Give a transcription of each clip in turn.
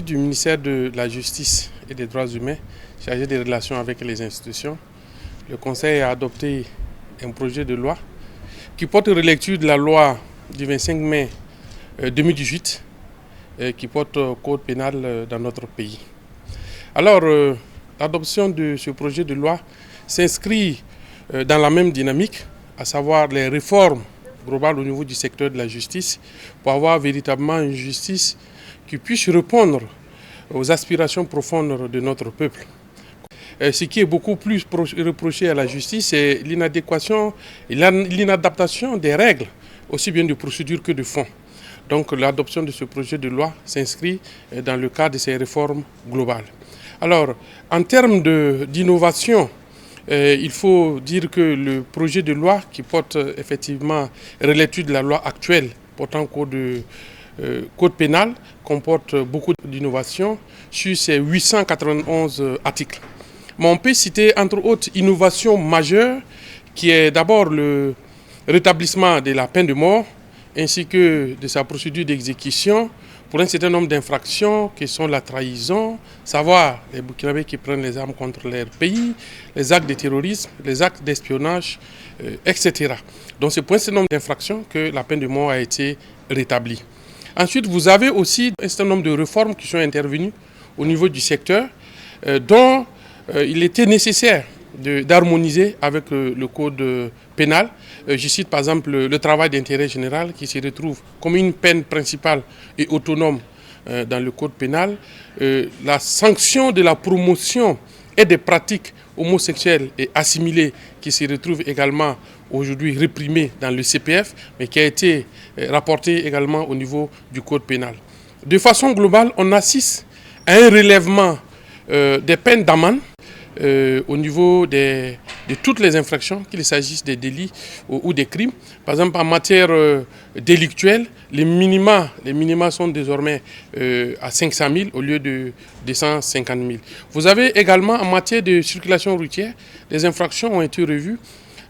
titre du ministère de la Justice et des Droits humains, chargé des relations avec les institutions, le Conseil a adopté un projet de loi qui porte relecture de la loi du 25 mai 2018 qui porte code pénal dans notre pays. Alors, l'adoption de ce projet de loi s'inscrit dans la même dynamique, à savoir les réformes globales au niveau du secteur de la justice, pour avoir véritablement une justice qui puisse répondre aux aspirations profondes de notre peuple. Ce qui est beaucoup plus reproché à la justice, c'est l'inadéquation et l'inadaptation des règles, aussi bien de procédure que de fond. Donc l'adoption de ce projet de loi s'inscrit dans le cadre de ces réformes globales. Alors, en termes d'innovation, il faut dire que le projet de loi qui porte effectivement relecture de la loi actuelle portant code pénal comporte beaucoup d'innovations sur ces 891 articles. Mais on peut citer entre autres innovation majeure qui est d'abord le rétablissement de la peine de mort ainsi que de sa procédure d'exécution pour un certain nombre d'infractions qui sont la trahison, savoir les Burkinabés qui prennent les armes contre leur pays, les actes de terrorisme, les actes d'espionnage, etc. Donc c'est pour un certain nombre d'infractions que la peine de mort a été rétablie. Ensuite, vous avez aussi un certain nombre de réformes qui sont intervenues au niveau du secteur dont il était nécessaire d'harmoniser avec le code pénal. Je cite par exemple le travail d'intérêt général qui se retrouve comme une peine principale et autonome dans le code pénal. La sanction de la promotion et des pratiques homosexuelles et assimilées qui se retrouve également aujourd'hui réprimée dans le CPF, mais qui a été rapportée également au niveau du code pénal. De façon globale, on assiste à un relèvement des peines d'amende au niveau de toutes les infractions, qu'il s'agisse des délits ou des crimes. Par exemple, en matière délictuelle, les minima sont désormais à 500 000 au lieu de 250 000. Vous avez également en matière de circulation routière, les infractions ont été revues.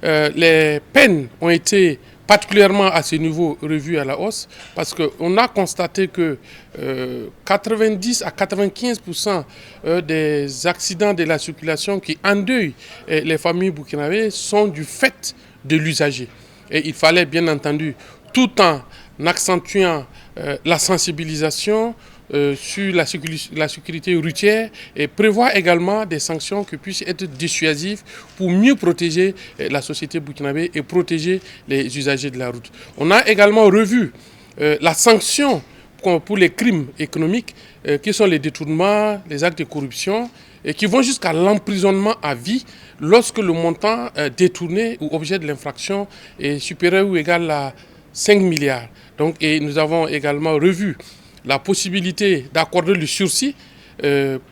Les peines ont été particulièrement à ce niveau revues à la hausse parce qu'on a constaté que 90 à 95% des accidents de la circulation qui endeuillent les familles burkinabées sont du fait de l'usager. Et il fallait bien entendu, tout en accentuant la sensibilisation sur la sécurité routière et prévoir également des sanctions qui puissent être dissuasives pour mieux protéger la société burkinabé et protéger les usagers de la route. On a également revu la sanction pour les crimes économiques qui sont les détournements, les actes de corruption et qui vont jusqu'à l'emprisonnement à vie lorsque le montant détourné ou objet de l'infraction est supérieur ou égal à 5 milliards. Donc, et nous avons également revu la possibilité d'accorder le sursis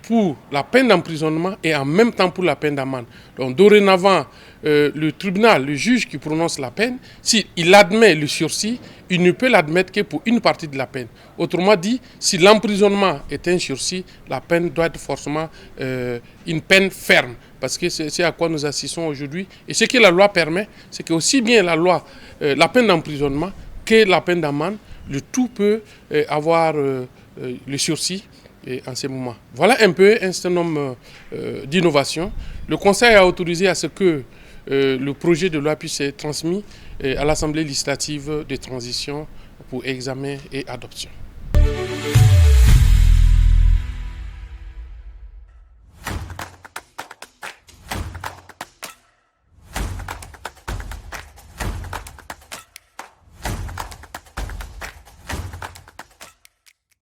pour la peine d'emprisonnement et en même temps pour la peine d'amende. Donc dorénavant, le tribunal, le juge qui prononce la peine, s'il admet le sursis, il ne peut l'admettre que pour une partie de la peine. Autrement dit, si l'emprisonnement est un sursis, la peine doit être forcément une peine ferme. Parce que c'est à quoi nous assistons aujourd'hui. Et ce que la loi permet, c'est que aussi bien la peine d'emprisonnement que la peine d'amende, le tout peut avoir le sursis en ces moments. Voilà un peu un certain nombre d'innovations. Le Conseil a autorisé à ce que le projet de loi puisse être transmis à l'Assemblée législative de transition pour examen et adoption.